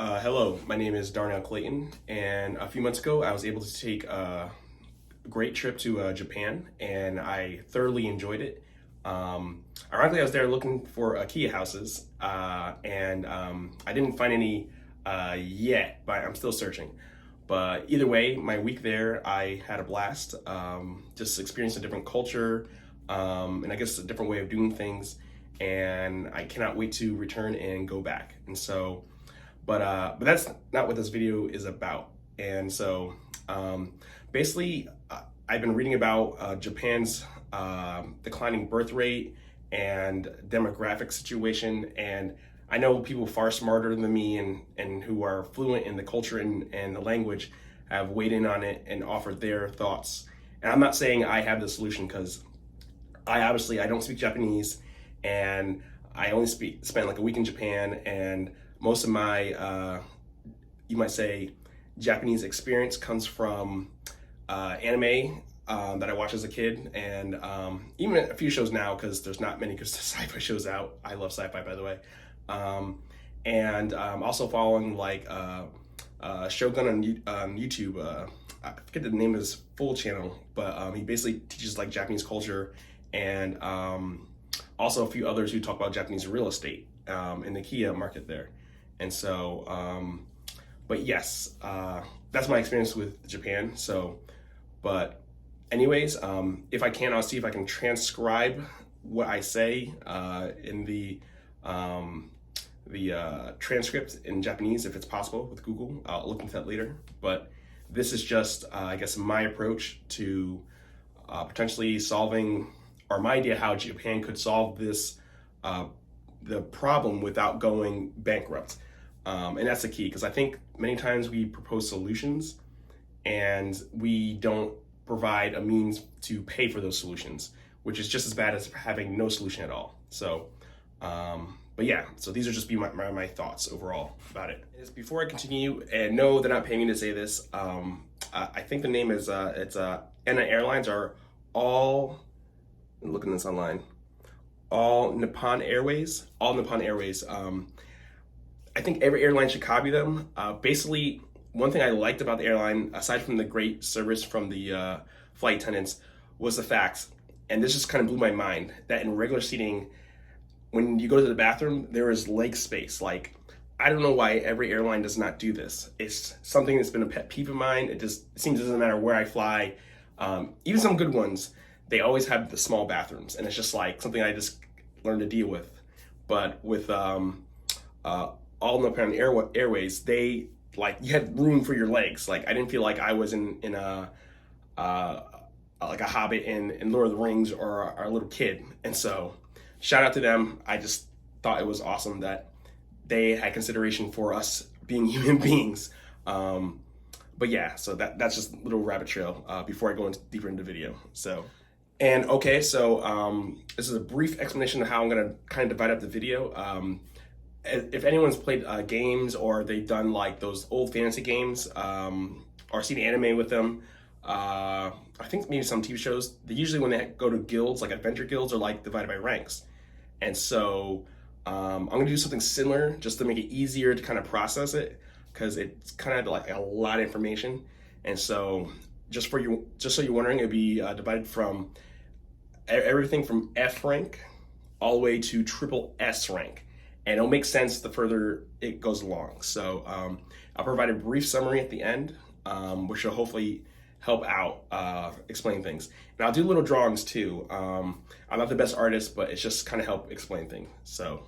Hello, my name is Darnell Clayton, and a few months ago I was able to take a great trip to Japan, and I thoroughly enjoyed it. Ironically, I was there looking for Akiya houses, and I didn't find any yet, but I'm still searching. But either way, my week there, I had a blast. Just experienced a different culture, and I guess a different way of doing things, and I cannot wait to return and go back. And so but that's not what this video is about. And so basically, I've been reading about Japan's declining birth rate and demographic situation, and I know people far smarter than me and who are fluent in the culture and the language have weighed in on it and offered their thoughts. And I'm not saying I have the solution, because I don't speak Japanese, and I only spent like a week in Japan, and most of my you might say Japanese experience comes from anime that I watched as a kid, and even a few shows now, because there's not many good sci-fi shows out. I love sci-fi, by the way. And also following like Shogun on YouTube. I forget the name of his full channel, but he basically teaches like Japanese culture, and also a few others who talk about Japanese real estate in the Akiya market there. And so, but yes, that's my experience with Japan. So, but anyways, if I can, I'll see if I can transcribe what I say in the transcript in Japanese, if it's possible with Google. I'll look into that later. But this is just, I guess, my approach to potentially solving, or my idea how Japan could solve this, the problem without going bankrupt. And that's the key, because I think many times we propose solutions and we don't provide a means to pay for those solutions, which is just as bad as having no solution at all. So, but yeah, so these are just my thoughts overall about it. Before I continue, and no, they're not paying me to say this, I think the name is, Anna Airlines are all, I'm looking this online, all Nippon Airways. I think every airline should copy them. Basically, one thing I liked about the airline, aside from the great service from the flight attendants, was the fact, and this just kind of blew my mind, that in regular seating, when you go to the bathroom, there is leg space. Like, I don't know why every airline does not do this. It's something that's been a pet peeve of mine. It seems it doesn't matter where I fly. Even some good ones, they always have the small bathrooms, and it's just like something I just learned to deal with. But with all Nippon Airways, they, like, you had room for your legs. Like, I didn't feel like I was in a like a hobbit in Lord of the Rings, or a little kid. And so shout out to them. I just thought it was awesome that they had consideration for us being human beings. But yeah, so that's just a little rabbit trail before I go deeper into the video. So, and okay, so this is a brief explanation of how I'm gonna kind of divide up the video. If anyone's played games, or they've done like those old fantasy games, or seen anime with them, I think maybe some TV shows, they usually, when they go to guilds, like adventure guilds, are like divided by ranks. And so I'm gonna do something similar just to make it easier to kind of process it, because it's kind of like a lot of information. And so just so you're wondering, it'd be divided from everything from F rank all the way to triple S rank. And it'll make sense the further it goes along. So I'll provide a brief summary at the end, which will hopefully help out explain things. And I'll do little drawings too. I'm not the best artist, but it's just kind of help explain things. So,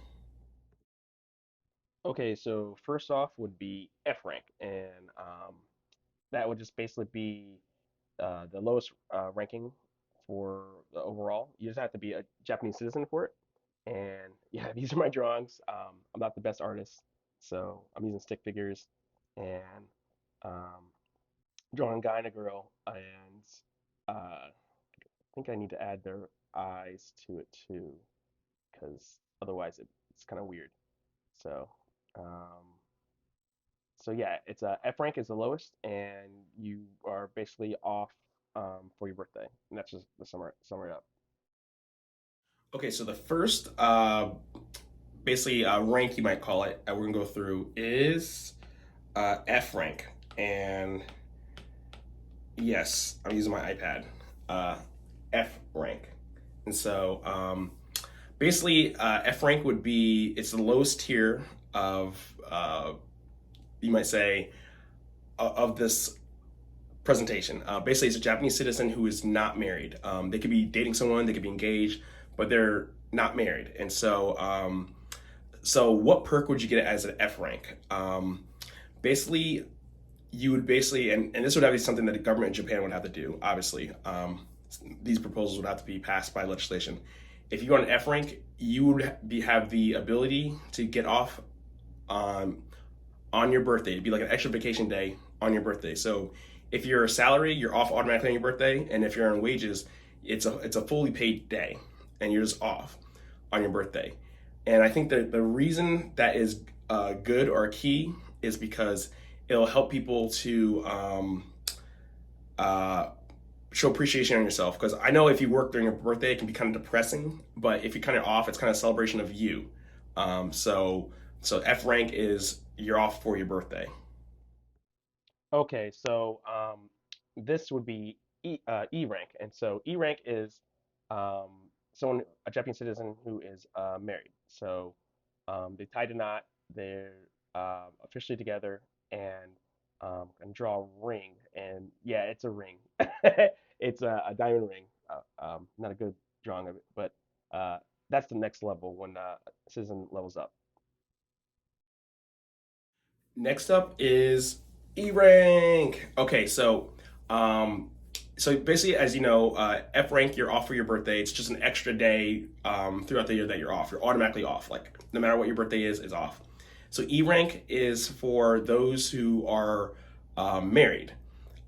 okay, so first off would be F rank, and that would just basically be the lowest ranking for the overall. You just have to be a Japanese citizen for it. And yeah, these are my drawings. I'm not the best artist, so I'm using stick figures, and um, drawing a guy and a girl, and I think I need to add their eyes to it too, because otherwise it's kind of weird. So, um, so yeah, it's F rank is the lowest, and you are basically off for your birthday, and that's just the summer it up. Okay, so the first basically rank, you might call it, we're gonna go through is F rank, and yes, I'm using my iPad. Uh, F rank, and so basically, F rank would be it's the lowest tier of you might say of this presentation. Basically, it's a Japanese citizen who is not married. They could be dating someone, they could be engaged, but they're not married. And so, so what perk would you get as an F rank? Basically, you would basically, and this would have to be something that the government in Japan would have to do. Obviously, these proposals would have to be passed by legislation. If you go on an F rank, you would have the ability to get off on your birthday. It'd be like an extra vacation day on your birthday. So if you're a salary, you're off automatically on your birthday, and if you're on wages, it's a fully paid day, and you're just off on your birthday. And I think that the reason that is good or key is because it'll help people to show appreciation on yourself. Because I know if you work during your birthday, it can be kind of depressing, but if you're kind of off, it's kind of a celebration of you. So F rank is you're off for your birthday. Okay, so this would be E rank, and so E rank is um, someone, a Japanese citizen who is married. So they tied a knot, they're officially together, and draw a ring. And yeah, it's a ring. It's a diamond ring. Not a good drawing of it, but that's the next level when citizen levels up. Next up is E rank. Okay, um, so basically, as you know, F rank, you're off for your birthday. It's just an extra day throughout the year that you're off. You're automatically off. Like no matter what your birthday is off. So E rank is for those who are married.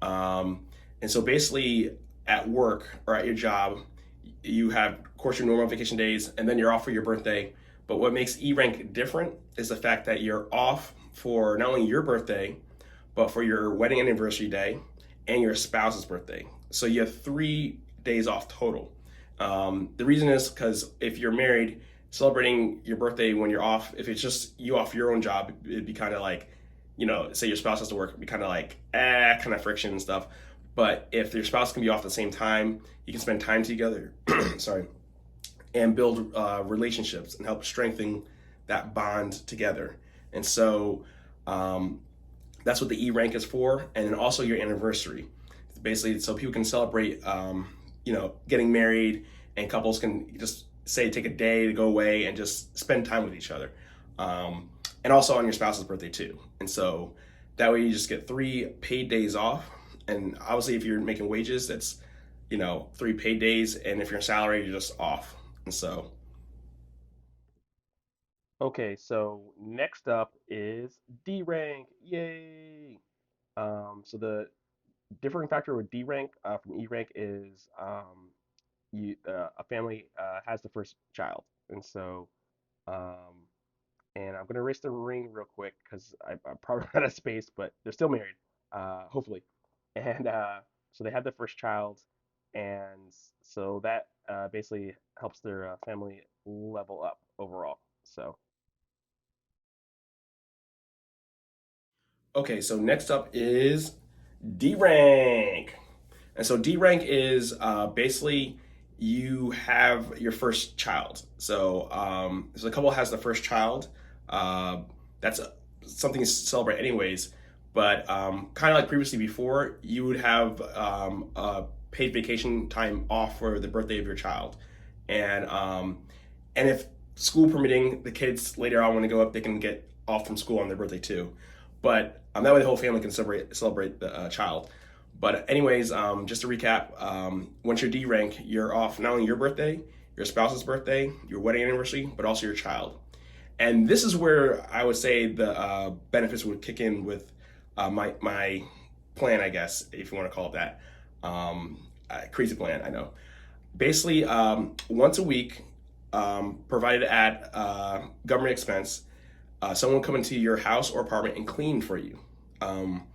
And so basically, at work or at your job, you have, of course, your normal vacation days, and then you're off for your birthday. But what makes E rank different is the fact that you're off for not only your birthday, but for your wedding anniversary day and your spouse's birthday. So you have 3 days off total. The reason is because if you're married, celebrating your birthday when you're off, if it's just you off your own job, it'd be kind of like, say your spouse has to work, it'd be kind of like, kind of friction and stuff. But if your spouse can be off at the same time, you can spend time together, sorry, and build relationships and help strengthen that bond together. And so that's what the E rank is for, and then also your anniversary. Basically, so people can celebrate, getting married, and couples can just say take a day to go away and just spend time with each other, and also on your spouse's birthday too. And so that way you just get 3 paid days off. And obviously, if you're making wages, that's 3 paid days, and if you're a salary, you're just off. And so Okay, so next up is D rank. Yay! So the differing factor with D rank from E rank is a family has the first child, and so um, and I'm gonna erase the ring real quick because I'm probably out of space, but they're still married, hopefully, and so they had the first child, and so that basically helps their family level up overall. So okay, so next up is D rank. And so D rank is basically you have your first child. So a couple has the first child. Uh, that's something to celebrate, anyways. But kind of like previously before, you would have a paid vacation time off for the birthday of your child, and if school permitting, the kids later on when they go up, they can get off from school on their birthday too. But that way the whole family can celebrate the child. But anyways, just to recap, once you're D rank, you're off not only your birthday, your spouse's birthday, your wedding anniversary, but also your child. And this is where I would say the benefits would kick in with my plan, I guess, if you want to call it that. Crazy plan, I know. Basically, once a week, provided at government expense, someone will come into your house or apartment and clean for you. Um,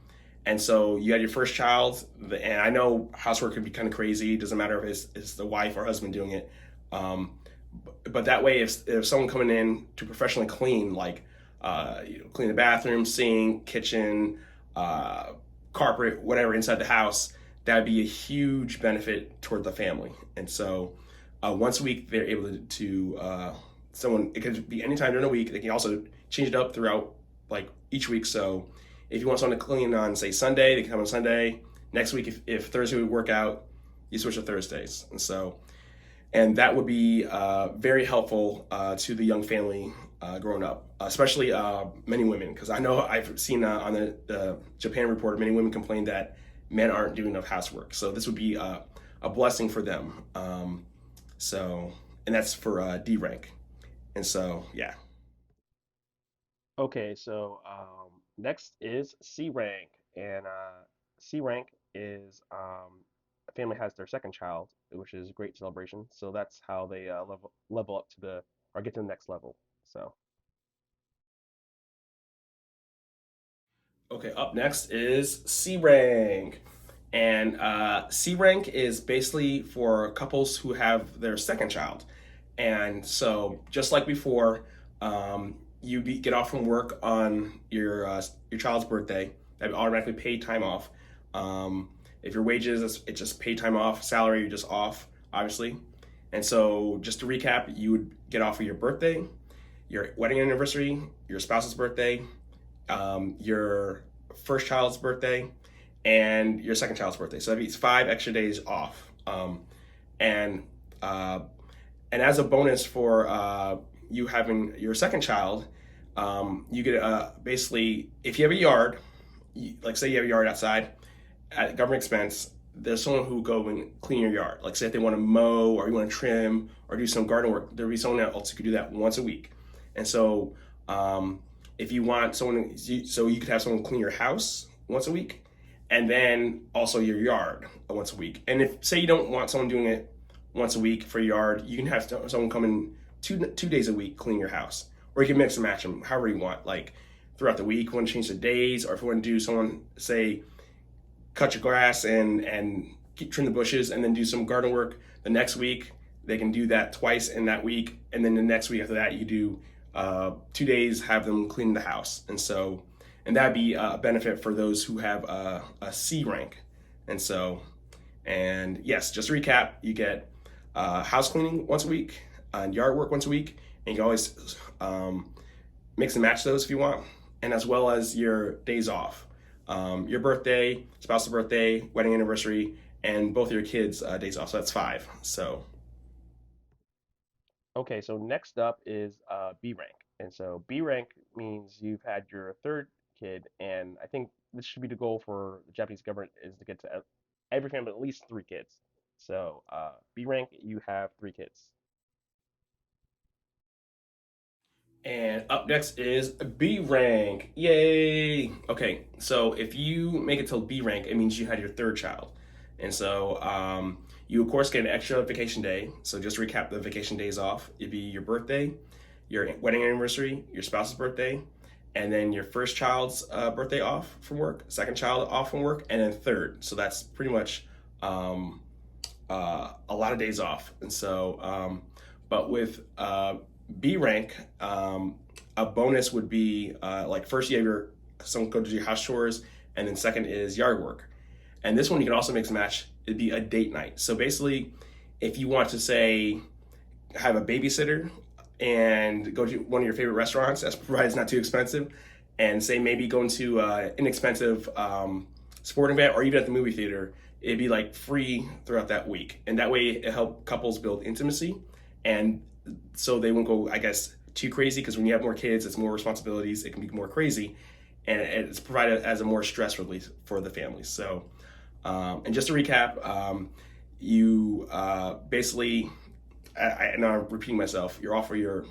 and so you had your first child, and I know housework can be kind of crazy. It doesn't matter if it's the wife or husband doing it. But that way, if someone coming in to professionally clean, like clean the bathroom, sink, kitchen, uh, carpet, whatever inside the house. That'd be a huge benefit toward the family. And so once a week, they're able to someone, it could be anytime during the week. They can also change it up throughout like each week. So if you want someone to clean on, say, Sunday, they can come on Sunday. Next week, if Thursday would work out, you switch to Thursdays. And that would be very helpful to the young family growing up, especially many women, because I know I've seen on the Japan report, many women complain that men aren't doing enough housework. So this would be a blessing for them. And that's for D rank. And so, yeah. Okay, so next is C rank, and C rank is a family has their second child, which is a great celebration. So that's how they level up to the or get to the next level. So Okay, up next is C rank. And C rank is basically for couples who have their second child. And so, just like before, get off from work on your child's birthday. That automatically paid time off. If your wages, it's just paid time off. Salary, you're just off, obviously. And so, just to recap, you would get off for your birthday, your wedding anniversary, your spouse's birthday, your first child's birthday, and your second child's birthday. So that means 5 extra days off. And uh, and as a bonus for you having your second child, you get basically if you have a yard, like say you have a yard outside at government expense. There's someone who go and clean your yard. Like say if they want to mow or you want to trim or do some garden work, there'll be someone else who could do that once a week. And so if you want someone, so you could have someone clean your house once a week, and then also your yard once a week. And if say you don't want someone doing it once a week for your yard, you can have someone come in 2 days a week clean your house, or you can mix and match them however you want. Like throughout the week, you want to change the days, or if you want to do someone say cut your grass and trim the bushes, and then do some garden work the next week. They can do that twice in that week, and then the next week after that, you do 2 days, have them clean the house, and that'd be a benefit for those who have a C rank, and so, and yes, just to recap, you get house cleaning once a week, and yard work once a week, and you can always mix and match those if you want, and as well as your days off, your birthday, spouse's birthday, wedding anniversary, and both of your kids' days off. So that's five. So okay, so next up is B rank, and so B rank means you've had your third kid, and I think this should be the goal for the Japanese government is to get to every family at least 3 kids. So B rank, you have 3 kids. and up next is B rank. Yay! Okay, so if you make it till B rank, it means you had your third child. And so you, of course, get an extra vacation day. So just to recap the vacation days off, it'd be your birthday, your wedding anniversary, your spouse's birthday, and then your first child's birthday off from work, second child off from work, and then third. So that's pretty much um, a lot of days off. And so, but with B rank, a bonus would be like first you have your someone go to do your house chores, and then second is yard work. And this one you can also mix and match. It'd be a date night. So basically, if you want to say have a babysitter and go to one of your favorite restaurants, that's provided it's not too expensive, and say maybe going to inexpensive sporting event or even at the movie theater, it'd be like free throughout that week, and that way it help couples build intimacy, and so they won't go, I guess, too crazy because when you have more kids, it's more responsibilities, it can be more crazy, and it's provided as a more stress release for the families. So, and just to recap, you basically, and I'm repeating myself, you're off for your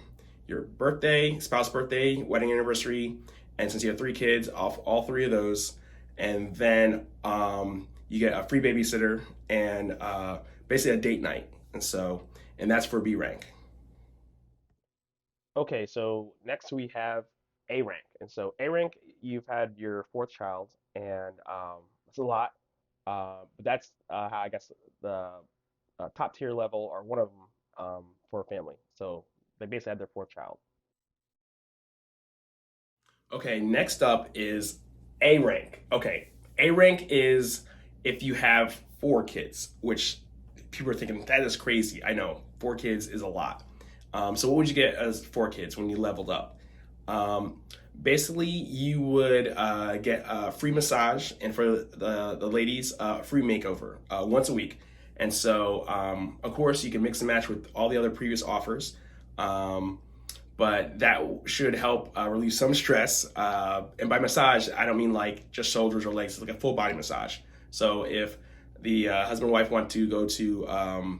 birthday, spouse birthday, wedding anniversary, and since you have 3 kids, off all 3 of those, and then you get a free babysitter and basically a date night, and so, and that's for B rank. Okay, so next we have A rank, and so A rank, you've had your fourth child, and it's a lot, but that's how I guess the top tier level or one of them for a family. So they basically had their fourth child. Okay, next up is A rank. Okay, A rank is if you have 4 kids, which people are thinking that is crazy. I know 4 kids is a lot. So what would you get as 4 kids when you leveled up? Um, Basically, you would get a free massage, and for the ladies, free makeover once a week. And so, of course, you can mix and match with all the other previous offers. Um, but that should help relieve some stress. And by massage, I don't mean like just shoulders or legs, it's like a full body massage. So if the husband and wife want to go to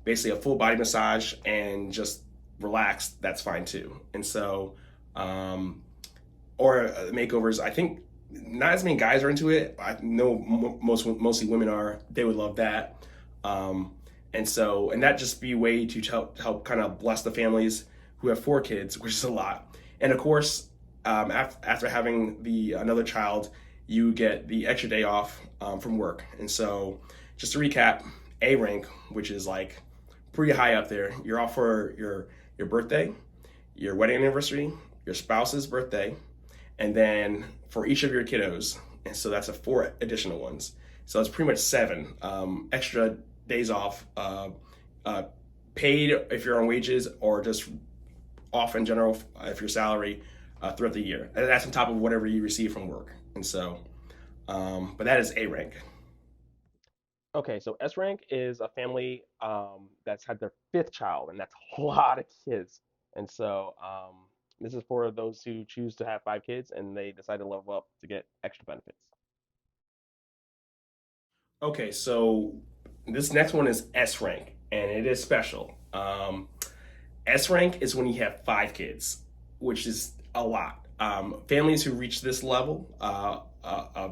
basically a full body massage and just relax, that's fine too. And so, or makeovers, I think not as many guys are into it. I know mostly women are. They would love that. Um, and so, and that just be a way to help kind of bless the families who have 4 kids, which is a lot. And of course, after having the another child, you get the extra day off from work. And so, just to recap, A rank, which is like pretty high up there, you're off for your birthday, your wedding anniversary, your spouse's birthday, and then for each of your kiddos. And so that's 4 additional ones. So it's pretty much 7 extra days off, paid if you're on wages, or just off in general if your salary throughout the year. And that's on top of whatever you receive from work. And so, but that is A rank. Okay, so S rank is a family that's had their fifth child, and that's a lot of kids. And so this is for those who choose to have 5 kids and they decide to level up to get extra benefits. Okay, so this next one is S rank, and it is special. S rank is when you have 5 kids, which is a lot. Families who reach this level,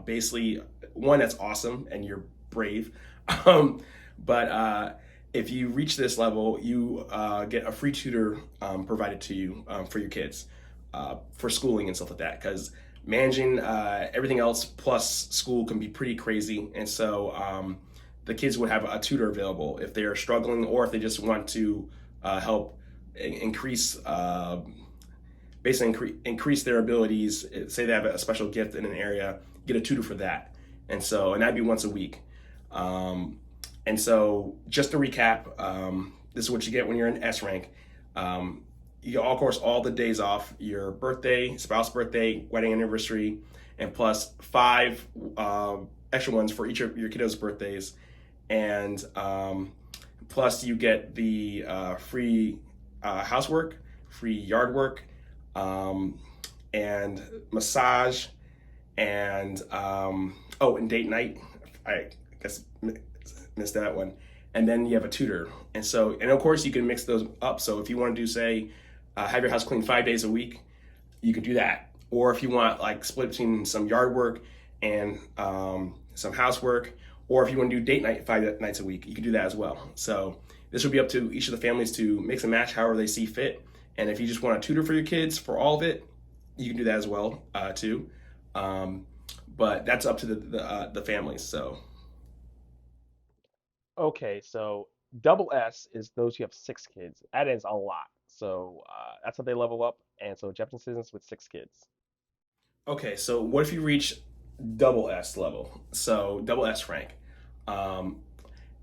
basically, one, that's awesome, and you're brave. But if you reach this level, you get a free tutor provided to you for your kids for schooling and stuff like that. Because managing everything else plus school can be pretty crazy, and so the kids would have a tutor available if they are struggling or if they just want to help increase basically increase their abilities. Say they have a special gift in an area, get a tutor for that, and that'd be once a week. And so just to recap, this is what you get when you're in S rank. You get, of course, all the days off: your birthday, spouse birthday, wedding anniversary, and plus 5 extra ones for each of your kiddos' birthdays. And plus you get the free housework, free yard work, and massage, and oh, and date night. I guess missed that one. And then you have a tutor. And so, and of course, you can mix those up. So if you want to do, say, have your house cleaned 5 days a week, you could do that. Or if you want like split between some yard work and some housework, or if you want to do date night 5 nights a week, you can do that as well. So this will be up to each of the families to mix and match however they see fit. And if you just want a tutor for your kids for all of it, you can do that as well too. But that's up to the families. So Okay, so double S is those who have 6 kids. That is a lot. So that's how they level up. And so Japanese citizens with 6 kids. okay, so what if you reach double S level? So double S rank, um,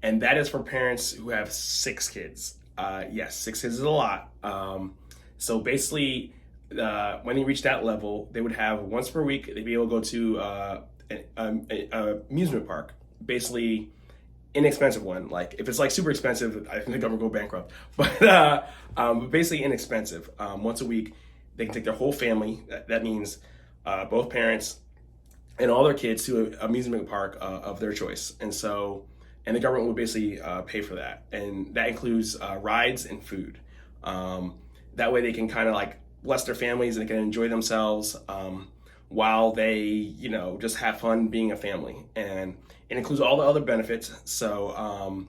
and that is for parents who have 6 kids. Yes, 6 kids is a lot. So basically, when they reach that level, they would have once per week. They'd be able to go to a amusement park. Basically, inexpensive one. Like if it's like super expensive, I think the government will go bankrupt. But basically inexpensive. Once a week, they can take their whole family. That means both parents and all their kids to an amusement park of their choice. And so, and the government would basically pay for that, and that includes rides and food. That way, they can kind of like bless their families and they can enjoy themselves while they, just have fun being a family. And it includes all the other benefits. So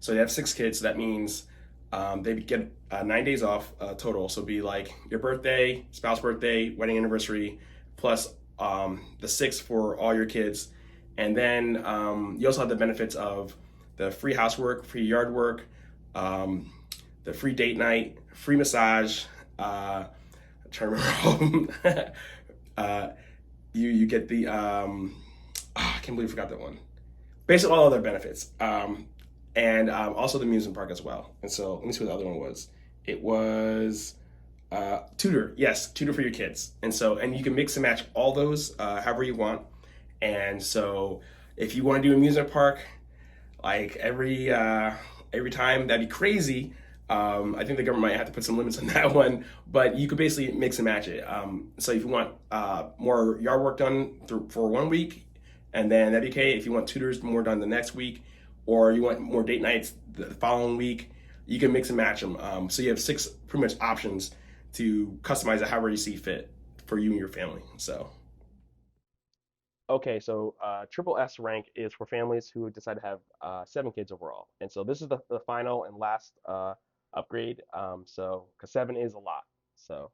they have 6 kids. So that means they get 9 days off total. So it'd be like your birthday, spouse birthday, wedding anniversary, plus the 6 for all your kids. And then you also have the benefits of the free housework, free yard work, the free date night, free massage. I'm trying to remember Uh, you get the I can't believe I forgot that one. Basically, all other benefits, and also the amusement park as well. And so let me see what the other one was. It was Tutor. Yes, Tutor for your kids. And so and you can mix and match all those however you want. And so if you want to do amusement park, like every time, that'd be crazy. I think the government might have to put some limits on that one, but you could basically mix and match it. So if you want more yard work done for 1 week, and then that'd be okay. If you want tutors more done the next week, or you want more date nights the following week, you can mix and match them. So you have six pretty much options to customize it however you see fit for you and your family. So Okay, so triple S rank is for families who decide to have 7 kids overall, and so this is the final and last upgrade. So because 7 is a lot, so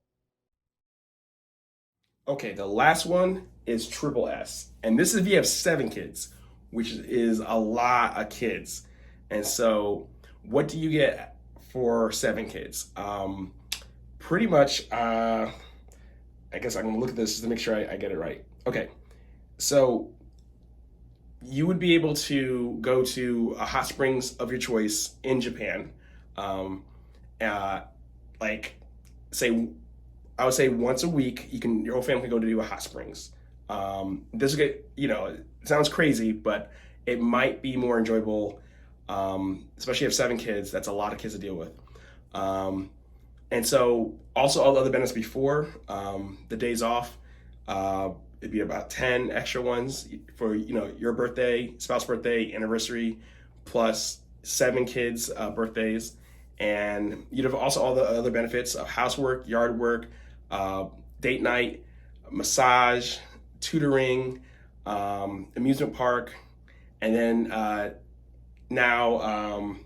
okay, the last one is triple S. And this is if you have 7 kids, which is a lot of kids. And so, what do you get for 7 kids? Pretty much, I guess I'm going to look at this to make sure I get it right. Okay, so you would be able to go to a hot springs of your choice in Japan. Um, uh, like, say I would say once a week, your whole family can go to do a hot springs. This will get, it sounds crazy, but it might be more enjoyable, especially if you have 7 kids. That's a lot of kids to deal with. Um, and so, also all the other benefits before the days off, uh, it'd be about 10 extra ones for your birthday, spouse birthday, anniversary, plus 7 kids' birthdays, and you'd have also all the other benefits of housework, yard work, uh, date night, massage, tutoring, amusement park, and then now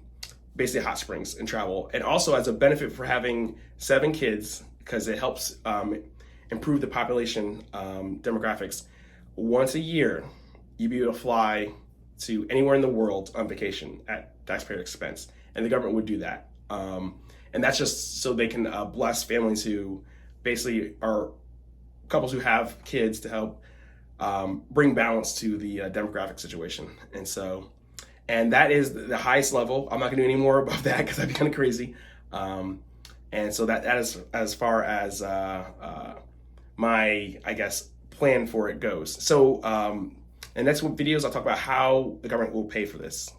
basically hot springs and travel. And also as a benefit for having 7 kids, because it helps improve the population demographics, once a year you'd be able to fly to anywhere in the world on vacation at taxpayer expense, and the government would do that. And that's just so they can bless families who basically are couples who have kids to help bring balance to the demographic situation. And that is the highest level. I'm not going to do any more above that because that'd be kind of crazy. Um, and so that is as far as my, I guess, plan for it goes. So, and next videos, I'll talk about how the government will pay for this.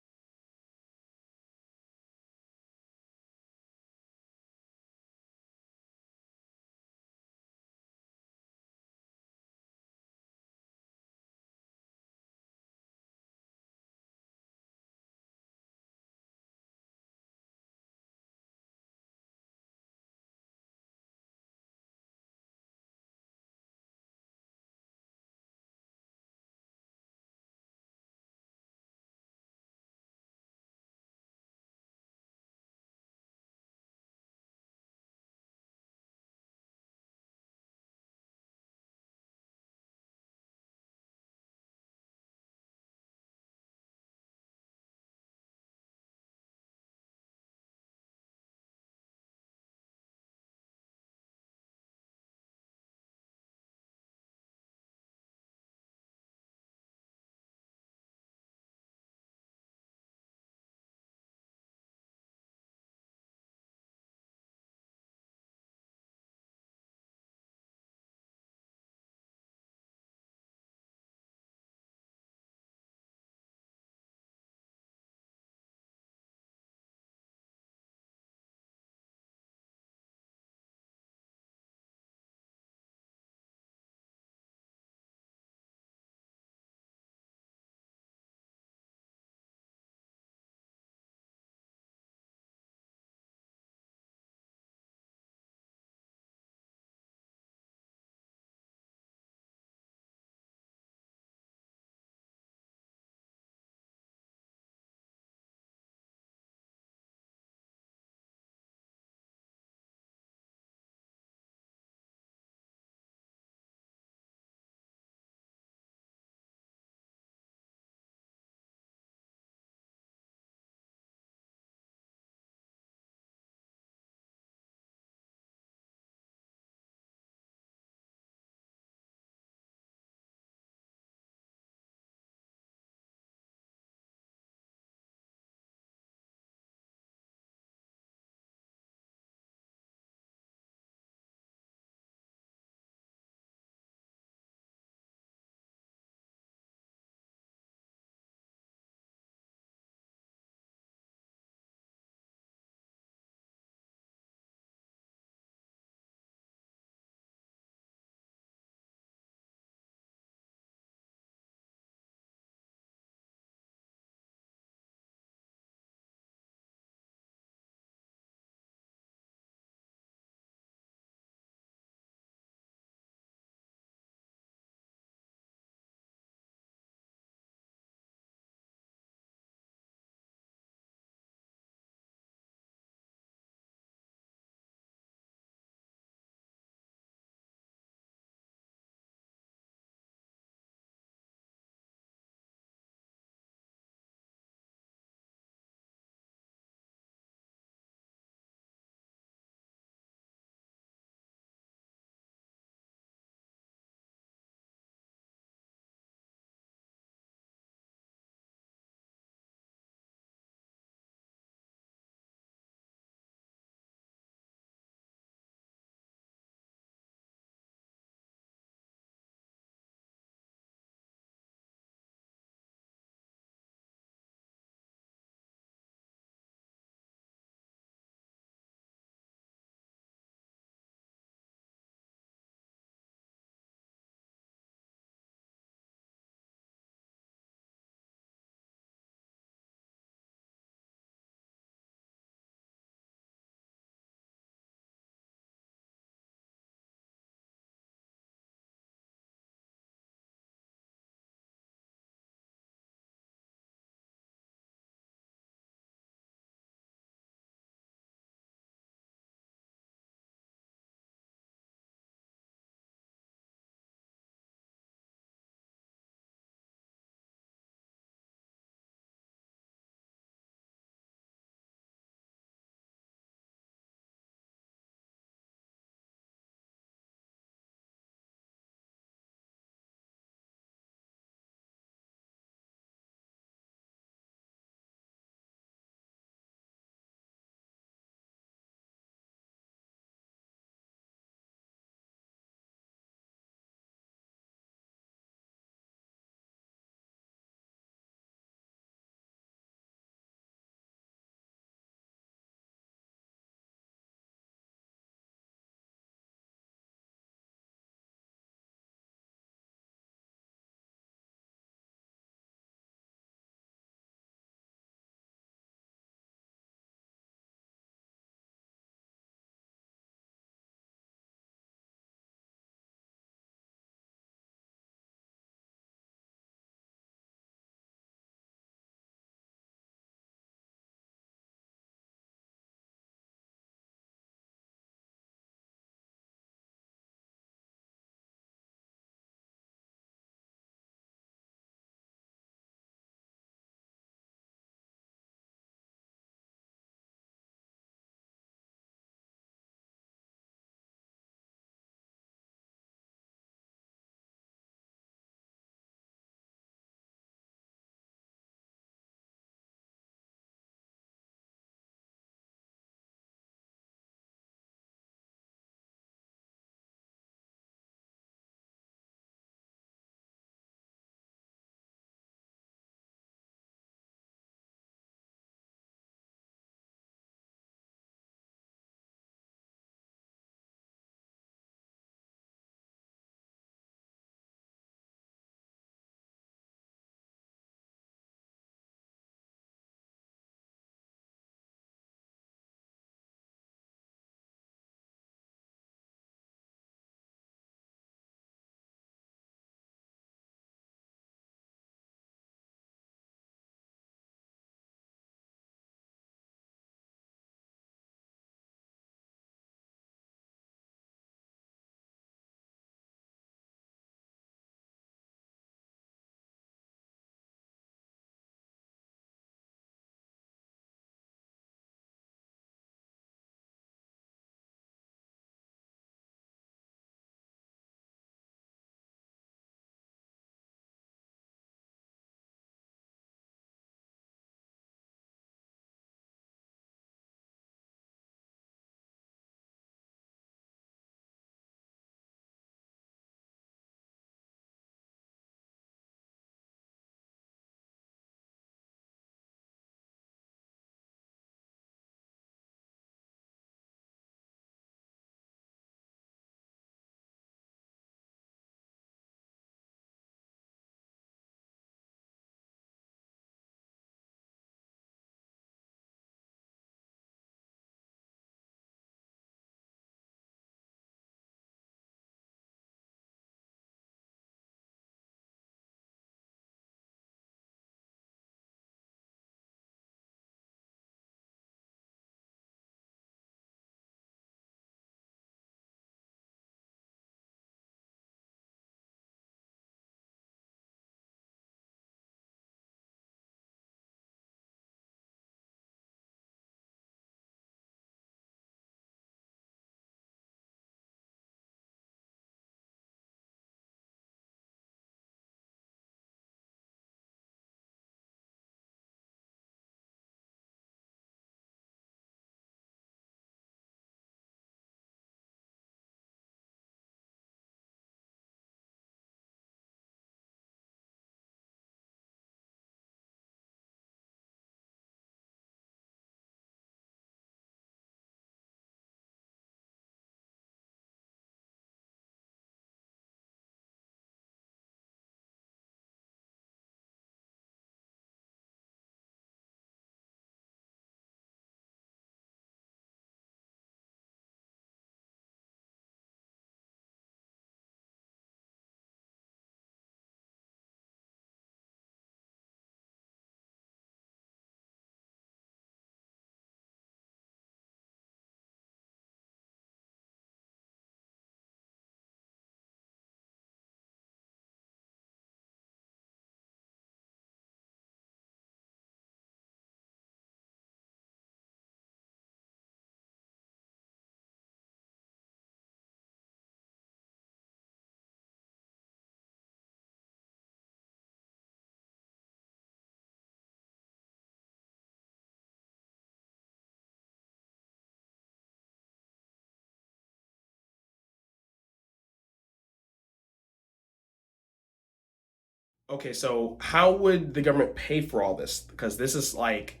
Okay, so how would the government pay for all this? Because this is like,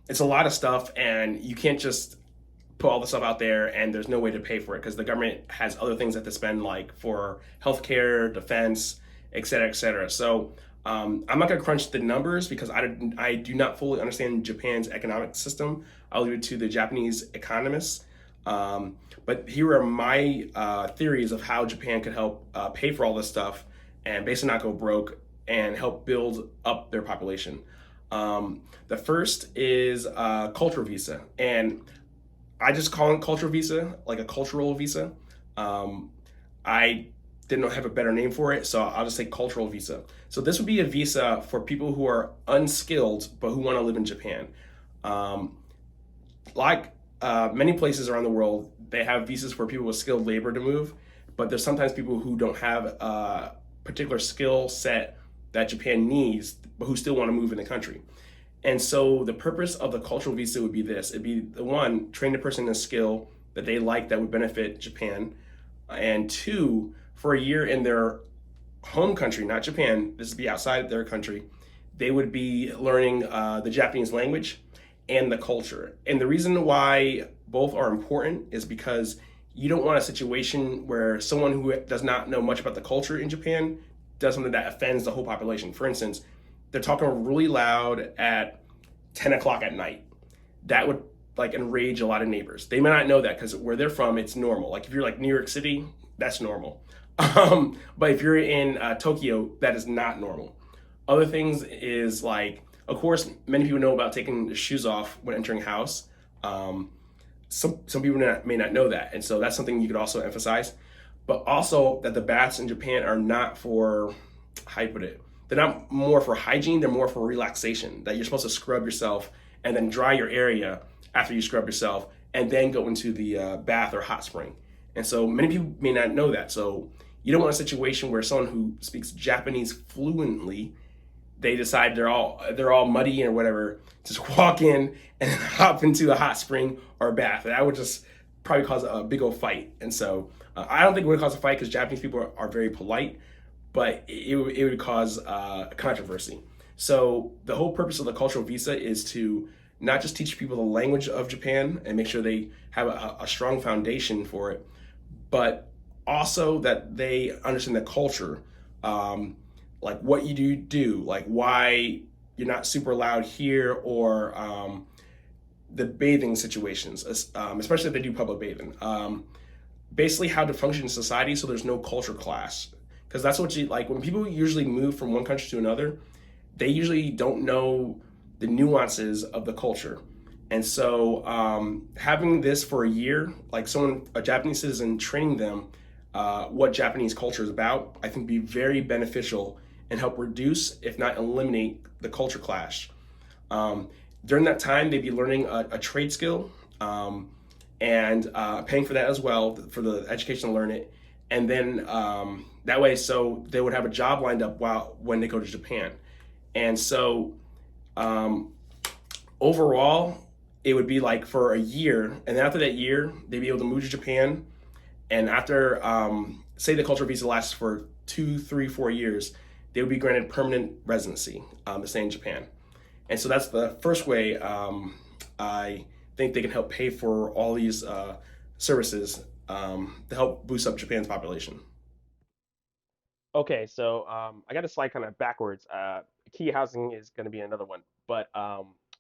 it's a lot of stuff, and you can't just put all the stuff out there and there's no way to pay for it because the government has other things that they spend, like for healthcare, defense, et cetera, et cetera. So I'm not going to crunch the numbers because I do not fully understand Japan's economic system. I'll leave it to the Japanese economists. But here are my theories of how Japan could help pay for all this stuff and basically not go broke and help build up their population. The first is cultural visa, and I just call it cultural visa, like a cultural visa. I didn't have a better name for it, so I'll just say cultural visa. So this would be a visa for people who are unskilled but who want to live in Japan. Um, like many places around the world, they have visas for people with skilled labor to move, but there's sometimes people who don't have a particular skill set that Japan needs, but who still want to move in the country. And so the purpose of the cultural visa would be this. It'd be the one, train the person in a skill that they like that would benefit Japan. And two, for a year in their home country, not Japan, this would be outside their country, they would be learning the Japanese language and the culture. And the reason why both are important is because you don't want a situation where someone who does not know much about the culture in Japan does something that offends the whole population. For instance, they're talking really loud at 10 o'clock at night. That would like enrage a lot of neighbors. They may not know that because where they're from, it's normal. Like if you're like New York City, that's normal. But if you're in Tokyo, that is not normal. Other things is like, of course, many people know about taking the shoes off when entering a house. Some people may not know that, and so that's something you could also emphasize. But also that the baths in Japan are not for, how you put it, they're not more for hygiene, they're more for relaxation. That you're supposed to scrub yourself and then dry your area after you scrub yourself and then go into the bath or hot spring. And so many people may not know that. So you don't want a situation where someone who speaks Japanese fluently, they decide they're all muddy or whatever, just walk in and hop into a hot spring or a bath. That would just probably cause a big old fight. And so I don't think it would cause a fight because Japanese people are very polite, but it would cause controversy. So the whole purpose of the cultural visa is to not just teach people the language of Japan and make sure they have a strong foundation for it, but also that they understand the culture, like what you do, like why you're not super loud here, or the bathing situations, especially if they do public bathing. Basically how to function in society so there's no culture clash. Because that's what you like when people usually move from one country to another, they usually don't know the nuances of the culture. And so having this for a year, like a Japanese citizen, training them what Japanese culture is about, I think be very beneficial and help reduce, if not eliminate, the culture clash. During that time, they'd be learning a trade skill and paying for that as well, for the education to learn it. And then that way, so they would have a job lined up when they go to Japan. And so overall, it would be like for a year. And then after that year, they'd be able to move to Japan. And after, say the cultural visa lasts for 2, 3, 4 years, they would be granted permanent residency to stay in Japan. And so that's the first way I think they can help pay for all these services to help boost up Japan's population. Okay, so I got a slide kind of backwards. Key housing is going to be another one, but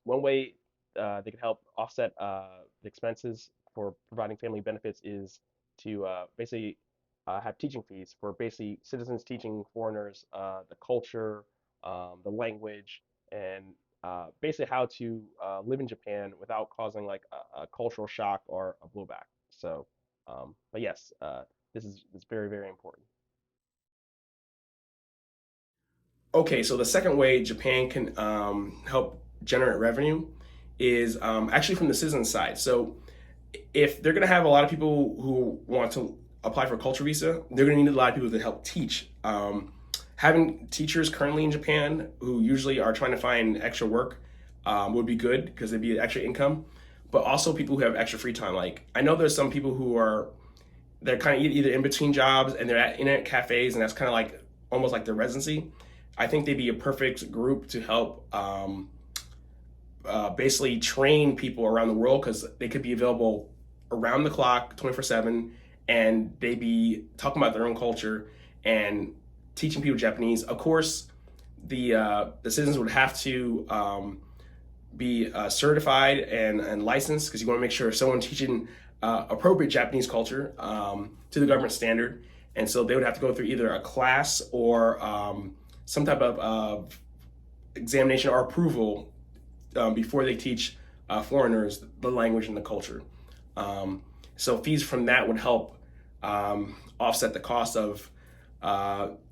one way they can help offset the expenses for providing family benefits is to basically have teaching fees for basically citizens teaching foreigners the culture, the language, and basically how to live in Japan without causing like a cultural shock or a blowback. So, but yes, this is very, very important. Okay, so the second way Japan can help generate revenue is actually from the citizen side. So if they're going to have a lot of people who want to apply for a culture visa, they're going to need a lot of people to help teach. Having teachers currently in Japan who usually are trying to find extra work would be good because it'd be extra income, but also people who have extra free time. Like I know there's some people who they're kind of either in between jobs and they're at internet cafes, and that's kind of like almost like their residency. I think they'd be a perfect group to help basically train people around the world because they could be available around the clock, 24/7, and they'd be talking about their own culture and teaching people Japanese. Of course, the citizens would have to be certified and licensed because you want to make sure someone's teaching appropriate Japanese culture to the government standard. And so they would have to go through either a class or some type of examination or approval before they teach foreigners the language and the culture. So fees from that would help offset the cost of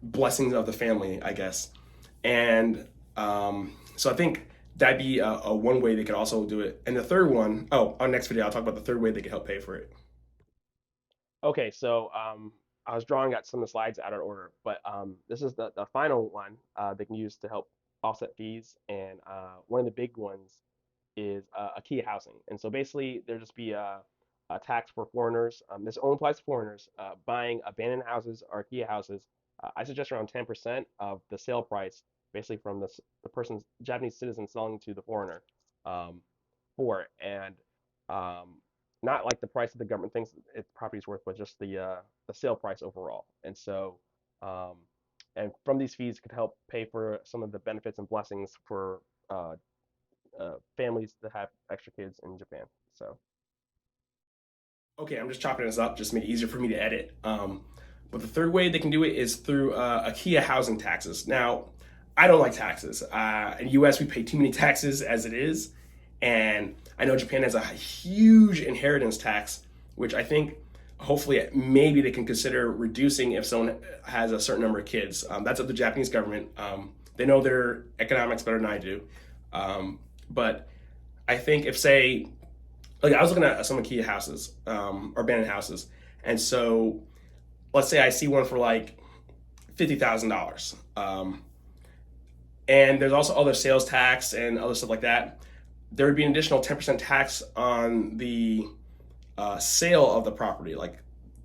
blessings of the family, I guess. And so I think that'd be a one way they could also do it. And the third one, oh, on next video, I'll talk about the third way they could help pay for it. Okay, so I was drawing out some of the slides out of order, but this is the final one they can use to help offset fees, and one of the big ones is Akiya housing. And so basically, there'll just be a tax for foreigners. This only applies to foreigners buying abandoned houses or Akiya houses. I suggest around 10% of the sale price, basically from the person's Japanese citizen selling to the foreigner um, for it, and um, not like the price that the government thinks its property is worth, but just the sale price overall. And so, um, and from these fees could help pay for some of the benefits and blessings for families that have extra kids in Japan. So, Okay, I'm just chopping this up, just to make it easier for me to edit. But the third way they can do it is through Akiya housing taxes. Now, I don't like taxes. In the U.S., we pay too many taxes as it is, and I know Japan has a huge inheritance tax, which I think hopefully maybe they can consider reducing if someone has a certain number of kids. That's up to the Japanese government. They know their economics better than I do, but I think if say like I was looking at some IKEA houses or abandoned houses, and so let's say I see one for like $50,000, and there's also other sales tax and other stuff like that. There would be an additional 10% tax on the sale of the property, like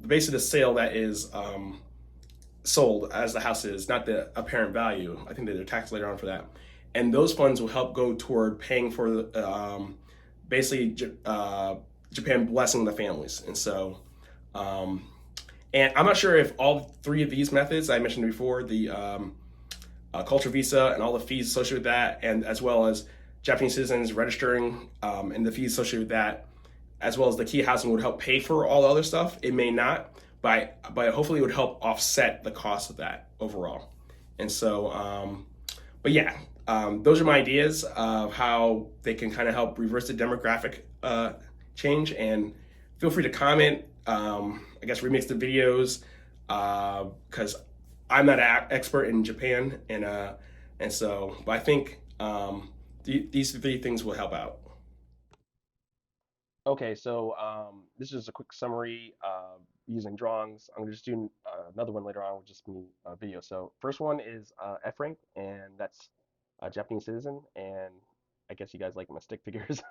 basically the sale that is sold as the house is, not the apparent value. I think that they're taxed later on for that, and those funds will help go toward paying for basically Japan blessing the families. And so, um, and I'm not sure if all three of these methods I mentioned before, the culture visa and all the fees associated with that, and as well as Japanese citizens registering and the fees associated with that, as well as the key housing would help pay for all the other stuff. It may not, but hopefully it would help offset the cost of that overall. And so, but yeah, those are my ideas of how they can kind of help reverse the demographic change. And feel free to comment. I guess remix the videos because I'm not an expert in Japan, and so, but I think these three things will help out. okay, so this is a quick summary using drawings. I'm gonna just do another one later on with just me video. So first one is F rank, and that's a Japanese citizen, and I guess you guys like my stick figures.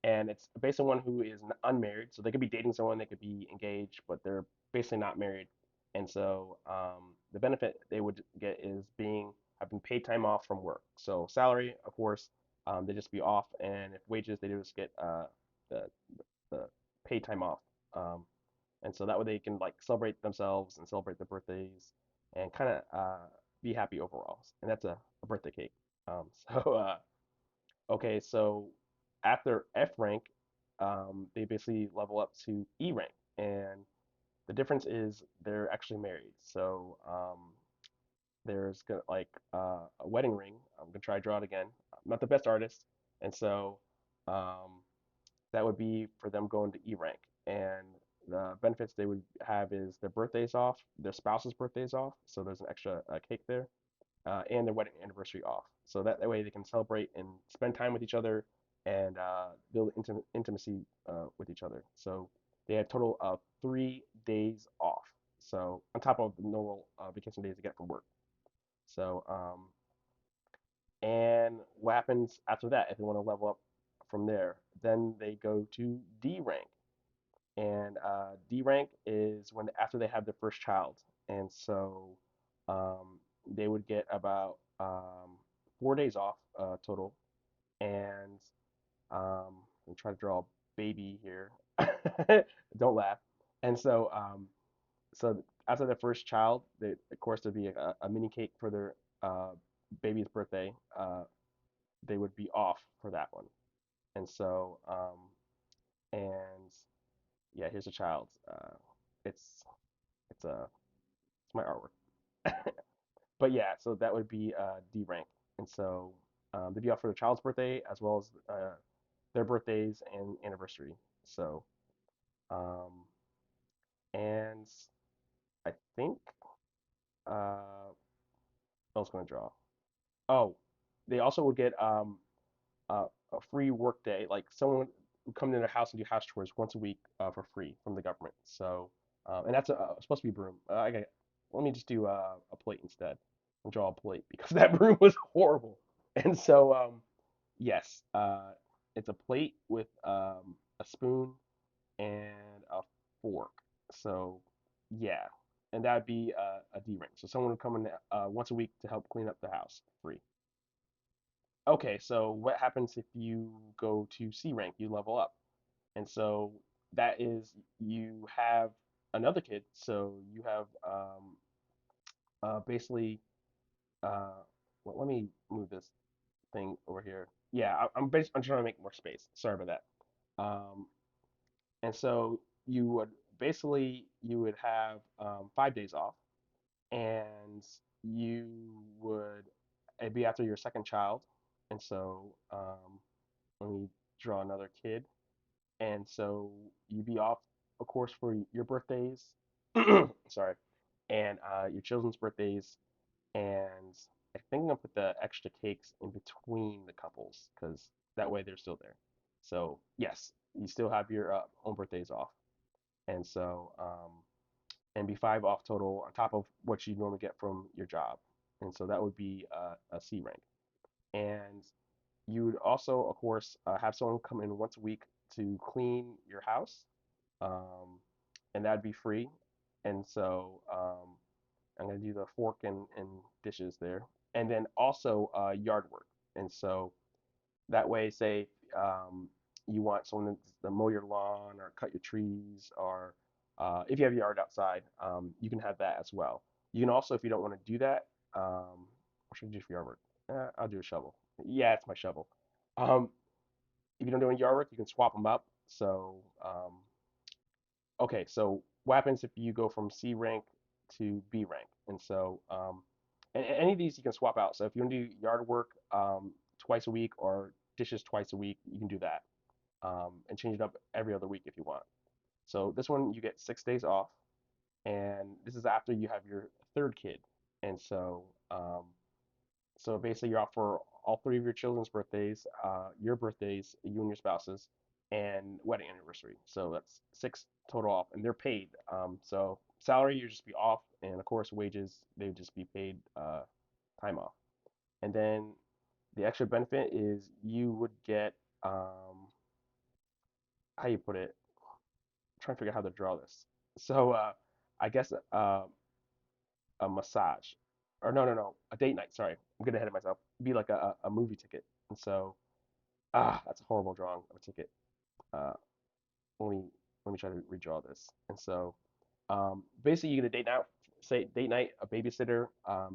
And it's based on one who is unmarried, so they could be dating someone, they could be engaged, but they're basically not married. And so the benefit they would get is being having paid time off from work. So salary, of course, they just be off, and if wages, they just get the the paid time off. Um, and so that way they can like celebrate themselves and celebrate their birthdays and kind of be happy overall. And that's a birthday cake. So okay, so after F rank, they basically level up to E rank, and the difference is they're actually married. So there's gonna like a wedding ring. I'm gonna try to draw it again. I'm not the best artist, and so um, that would be for them going to E rank. And the benefits they would have is their birthdays off, their spouse's birthdays off, so there's an extra cake there, and their wedding anniversary off. So that way they can celebrate and spend time with each other and build intimacy with each other. So they have a total of 3 days off. So on top of the normal vacation days they get from work. So and what happens after that if they want to level up from there? Then they go to D rank, and D rank is when after they have their first child, and so they would get about um, 4 days off total, and I'm trying to draw a baby here. Don't laugh. And so after the first child, of course there'd be a mini cake for their uh, baby's birthday. They would be off for that one. And so and yeah, here's a child. It's it's my artwork. But yeah, so that would be D rank. And so they'd be off for the child's birthday as well as their birthdays and anniversary. So um, and I think I was going to draw. Oh, they also would get a free work day. Like someone would come to their house and do house chores once a week for free from the government. So, and that's supposed to be broom. Let me just do a plate instead and draw a plate because that broom was horrible. And so, yes, it's a plate with a spoon and a fork. So, yeah, and that'd be a D ring. So someone would come in once a week to help clean up the house free. Okay, so what happens if you go to C rank? You level up. And so that is you have another kid. So you have basically let me move this thing over here. Yeah, I'm trying to make more space. Sorry about that. Um, and so you would you would have 5 days off, and you would it'd be after your second child. And so let me draw another kid. And so you'd be off, of course, for your birthdays. Sorry, and your children's birthdays, and I think I'm gonna put the extra cakes in between the couples because that way they're still there. So yes, you still have your own birthdays off, and so and be 5 off total on top of what you normally get from your job, and so that would be a C rank. And you would also, of course, have someone come in once a week to clean your house, um, and that'd be free. And so I'm gonna do the fork and dishes there, and then also yard work. And so that way, say um, you want someone to mow your lawn or cut your trees, or if you have a yard outside, you can have that as well. You can also, if you don't want to do that, what should I do for yard work? I'll do a shovel. Yeah, it's my shovel. Um, if you don't do any yard work, you can swap them up. So okay, so what happens if you go from C rank to B rank? And so, and any of these you can swap out. So if you want to do yard work twice a week or dishes twice a week, you can do that and change it up every other week if you want. So this one you get 6 days off, and this is after you have your third kid. And so basically, you're out for all three of your children's birthdays, your birthdays, you and your spouses, and wedding anniversary. So that's 6 total off, and they're paid. So salary, you just be off, and of course, wages, they would just be paid time off. And then the extra benefit is you would get, how you put it, I'm trying to figure out how to draw this. So I guess a massage, or no, a date night. Sorry, I'm getting ahead of myself. Be like a movie ticket. And so that's a horrible drawing of a ticket. Uh, let me let me try to redraw this. And so basically, you get a date night, say date night, a babysitter,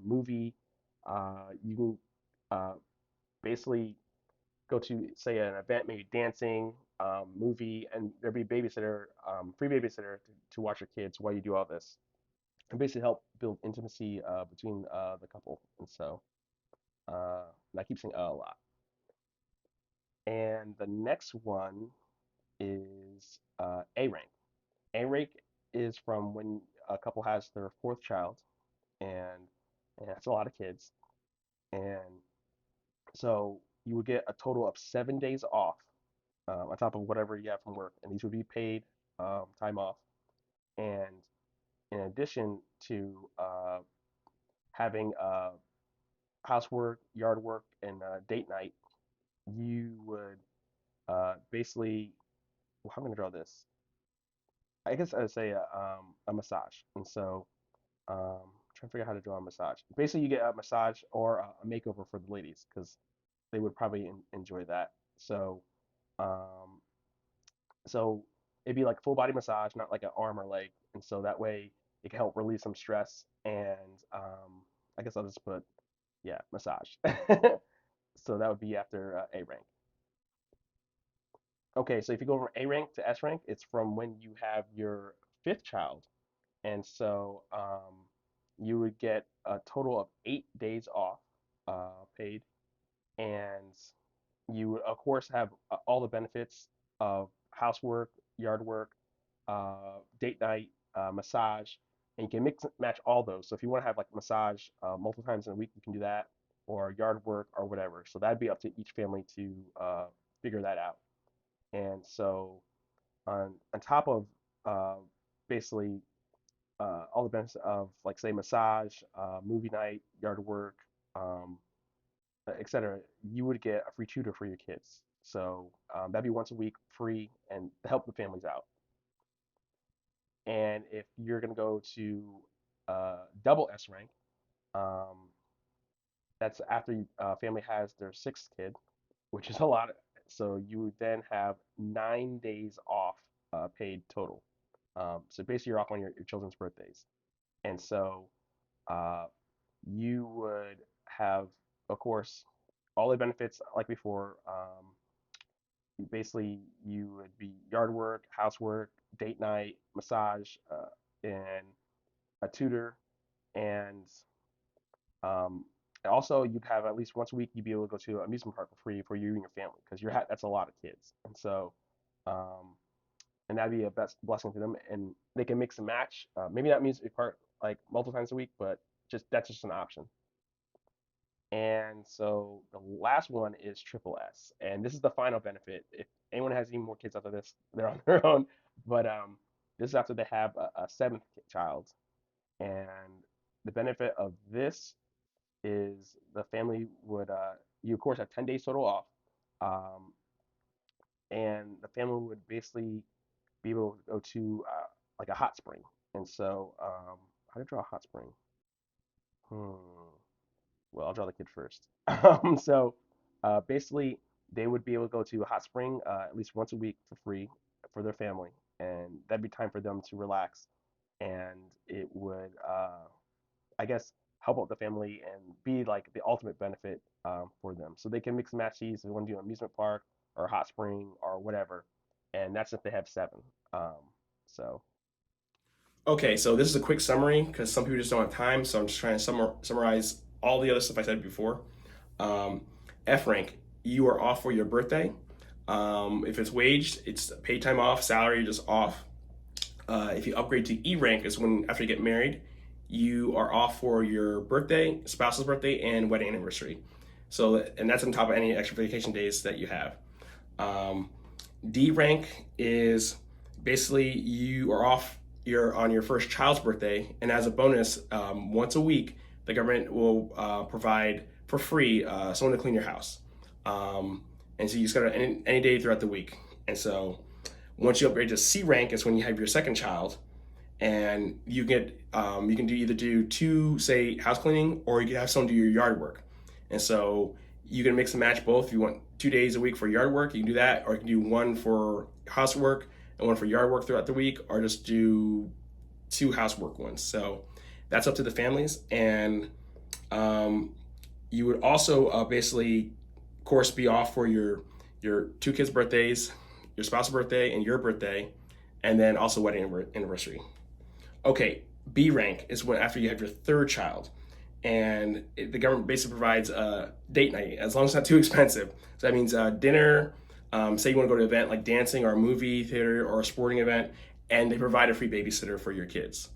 movie. You can basically go to say an event, maybe dancing, movie, and there'll be a babysitter, free babysitter to watch your kids while you do all this, and basically help build intimacy between the couple. And so and I keep saying a lot. And the next one is A rank. A rank is from when a couple has their fourth child, and and that's a lot of kids. And so you would get a total of 7 days off on top of whatever you have from work, and these would be paid time off. And in addition to having housework, yard work, and date night, you would basically, well, how am I gonna draw this? I guess I'd say a massage. And so, trying to figure out how to draw a massage. Basically, you get a massage or a makeover for the ladies because they would probably enjoy that. Um, so it'd be like full body massage, not like an arm or leg, and so that way it can help relieve some stress. And I guess I'll just put yeah massage. So that would be after A rank. Okay, so if you go from A rank to S rank, it's from when you have your fifth child, and so you would get a total of 8 days off, paid, and you would of course have all the benefits of housework, yard work, date night, massage, and you can mix and match all those. So if you want to have like massage multiple times in a week, you can do that, or yard work or whatever. So that'd be up to each family to figure that out. And so on top of uh, basically all the benefits of like say massage, movie night, yard work, um, etc., you would get a free tutor for your kids. So that'd be once a week, free, and to help the families out. And if you're gonna go to double S rank, um, that's after family has their sixth kid, which is a lot. So you would then have 9 days off paid total. So basically, you're off on your children's birthdays. And so uh, you would have, of course, all the benefits like before. Basically, you would be yard work, housework, date night, massage, and a tutor, and um, also you'd have at least once a week you'd be able to go to an amusement park for free for you and your family because that's a lot of kids, and so um, and that'd be a best blessing to them, and they can mix and match. Maybe that means a part like multiple times a week, but just that's just an option. And so the last one is triple S, and this is the final benefit. If anyone has any more kids after this, they're on their own. But this is after they have a seventh child, and the benefit of this is the family would you of course have 10 days total off, um, and the family would basically be able to go to like a hot spring. And so how to draw a hot spring? Hmm. Well, I'll draw the kid first. Basically, they would be able to go to a hot spring at least once a week for free for their family, and that'd be time for them to relax, and it would, I guess, help out the family and be like the ultimate benefit for them. So they can mix and match these if they want to do an amusement park or a hot spring or whatever, and that's if they have seven. So Okay, so this is a quick summary because some people just don't have time, so I'm just trying to summarize all the other stuff I said before. Um, F rank, you are off for your birthday. If it's waged, it's paid time off, salary, you're just off. If you upgrade to E rank, is when after you get married, you are off for your birthday, spouse's birthday, and wedding anniversary. So, and that's on top of any extra vacation days that you have. Um, D rank is basically you are off. You're on your first child's birthday, and as a bonus, once a week, the government will provide for free someone to clean your house. Um, and so you just got to any day throughout the week. And so once you upgrade to C rank, is when you have your second child, and you can either do two say house cleaning or you can have someone do your yard work, and so you can mix and match both. If you want 2 days a week for yard work, you can do that, or you can do one for housework and one for yard work throughout the week, or just do two housework ones. So that's up to the families, and um, you would also basically, of course, be off for your two kids' birthdays, your spouse's birthday, and your birthday, and then also wedding anniversary. Okay, B rank is when after you have your third child, and the government basically provides a date night as long as it's not too expensive. So that means dinner. Say you want to go to an event like dancing or a movie theater or a sporting event, and they provide a free babysitter for your kids.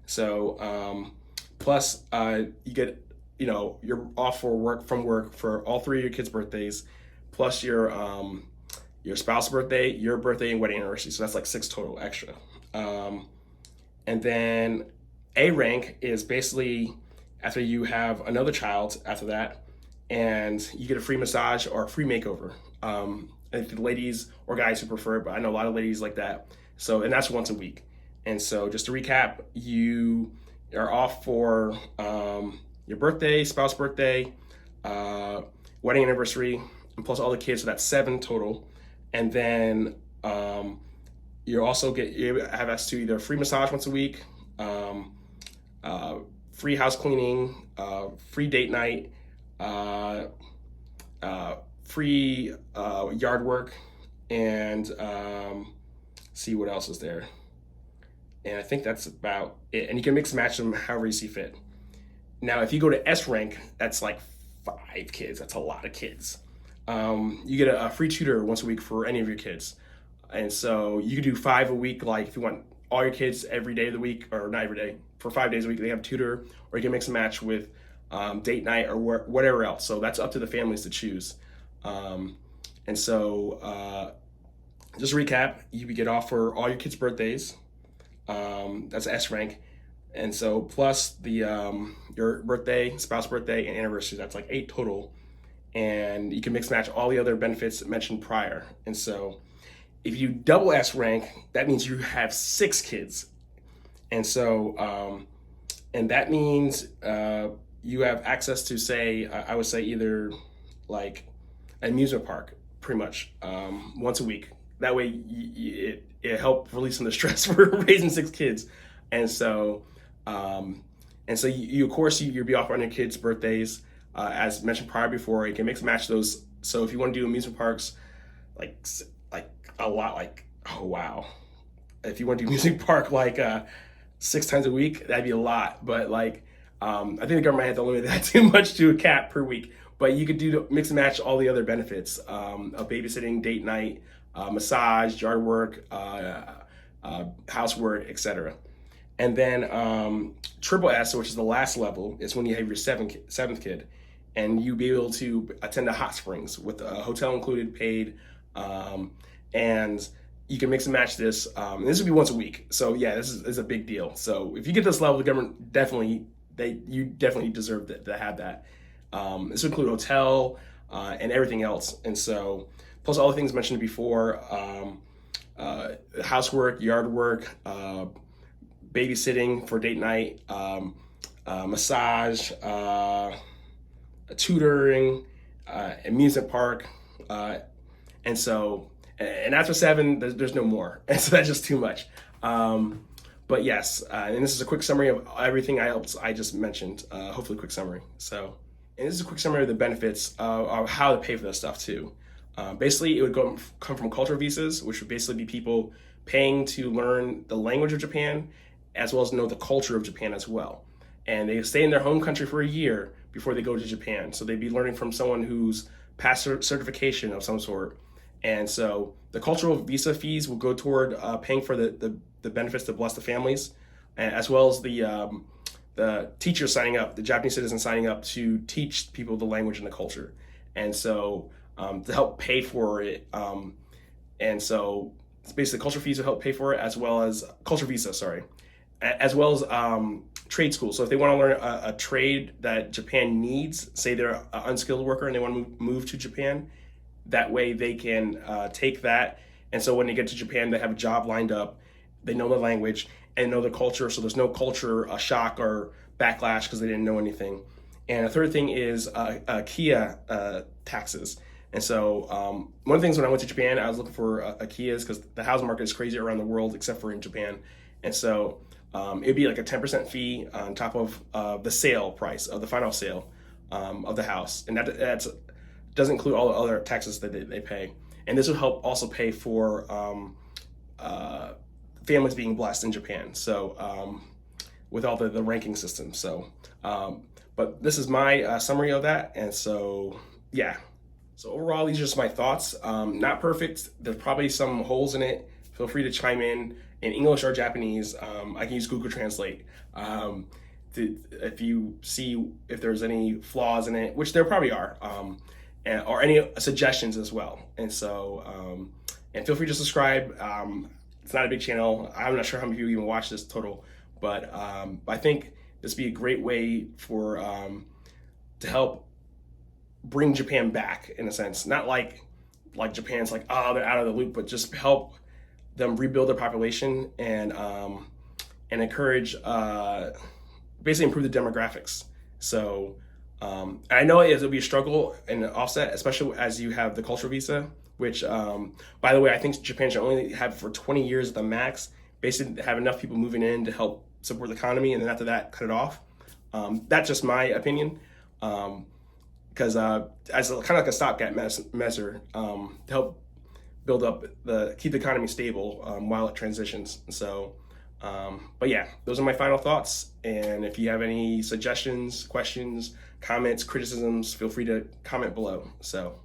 So plus you get you're off for work from work for all three of your kids' birthdays, plus your spouse's birthday, your birthday, and wedding anniversary. So that's like six total extra. And then A rank is basically after you have another child after that, and you get a free massage or a free makeover. And the ladies or guys who prefer it, but I know a lot of ladies like that. So, and that's once a week. And so, just to recap, you are off for your birthday, spouse birthday, wedding anniversary, and plus all the kids, so that's 7 total. And then you have access to either free massage once a week, free house cleaning, free date night, uh, free yard work, and see what else is there. And I think that's about it. And you can mix and match them however you see fit. Now, if you go to S rank, that's like 5 kids. That's a lot of kids. You get a free tutor once a week for any of your kids. And so you can do 5 a week, like if you want all your kids every day of the week, or not every day, for 5 days a week, they have a tutor, or you can mix and match with date night or whatever else. So that's up to the families to choose. And so just to recap, you get off for all your kids' birthdays. That's S rank. And so plus the your birthday, spouse birthday, and anniversary, that's like 8 total. And you can mix and match all the other benefits mentioned prior. And so if you double S rank, that means you have 6 kids. And so and that means you have access to, say, I would say either like an amusement park, pretty much, once a week. That way it helps release some of the stress for raising 6 kids. And so you of course you'll be off on your kids' birthdays, as mentioned prior before. You can mix and match those. So if you want to do amusement parks, like a lot, like, oh wow, if you want to do amusement park like 6 times a week, that'd be a lot. But like I think the government had to limit that too much to a cap per week. But you could do mix and match all the other benefits of babysitting, date night, massage, yard work, housework, etc. And then triple S, which is the last level, is when you have your seventh kid, and you be able to attend the hot springs with a hotel included, paid, and you can mix and match this. And this would be once a week. So yeah, this is a big deal. So if you get this level, the government you definitely deserve to have that. This would include hotel and everything else. And so plus all the things mentioned before, housework, yard work, babysitting for date night, massage, tutoring, amusement park, and so, and after 7, there's no more, and so that's just too much. But yes, and this is a quick summary of everything I just mentioned. Hopefully, a quick summary. So, and this is a quick summary of the benefits of how to pay for this stuff too. Basically, it would come from cultural visas, which would basically be people paying to learn the language of Japan, as well as know the culture of Japan as well. And they stay in their home country for a year before they go to Japan. So they'd be learning from someone who's passed certification of some sort. And so the cultural visa fees will go toward paying for the benefits to bless the families, as well as the teachers signing up, the Japanese citizens signing up to teach people the language and the culture. And so to help pay for it. And so it's basically cultural fees will help pay for it, as well as cultural visa, sorry, as well as trade school. So if they want to learn a trade that Japan needs, say they're an unskilled worker and they want to move to Japan, that way they can take that. And so when they get to Japan, they have a job lined up, they know the language and know the culture. So there's no culture shock or backlash because they didn't know anything. And a third thing is Akiya taxes. And so one of the things when I went to Japan, I was looking for Akiyas because the housing market is crazy around the world except for in Japan. And so it'd be like a 10% fee on top of the sale price of the final sale of the house. And that doesn't include all the other taxes that they pay. And this will help also pay for families being blessed in Japan. So with all the ranking system. So, but this is my summary of that. And so, yeah. So overall, these are just my thoughts. Not perfect. There's probably some holes in it. Feel free to chime in English or Japanese. I can use Google Translate if you see if there's any flaws in it, which there probably are, or any suggestions as well. And so, and feel free to subscribe. It's not a big channel. I'm not sure how many people even watch this total, but I think this would be a great way for to help bring Japan back, in a sense. Not like Japan's like, oh, they're out of the loop, but just help them rebuild their population and encourage basically improve the demographics. So and I know it'll be a struggle in the offset, especially as you have the cultural visa, which, by the way, I think Japan should only have for 20 years at the max, basically have enough people moving in to help support the economy, and then after that, cut it off. That's just my opinion, because as kind of like a stopgap measure to help build up keep the economy stable while it transitions. So, but yeah, those are my final thoughts. And if you have any suggestions, questions, comments, criticisms, feel free to comment below. So.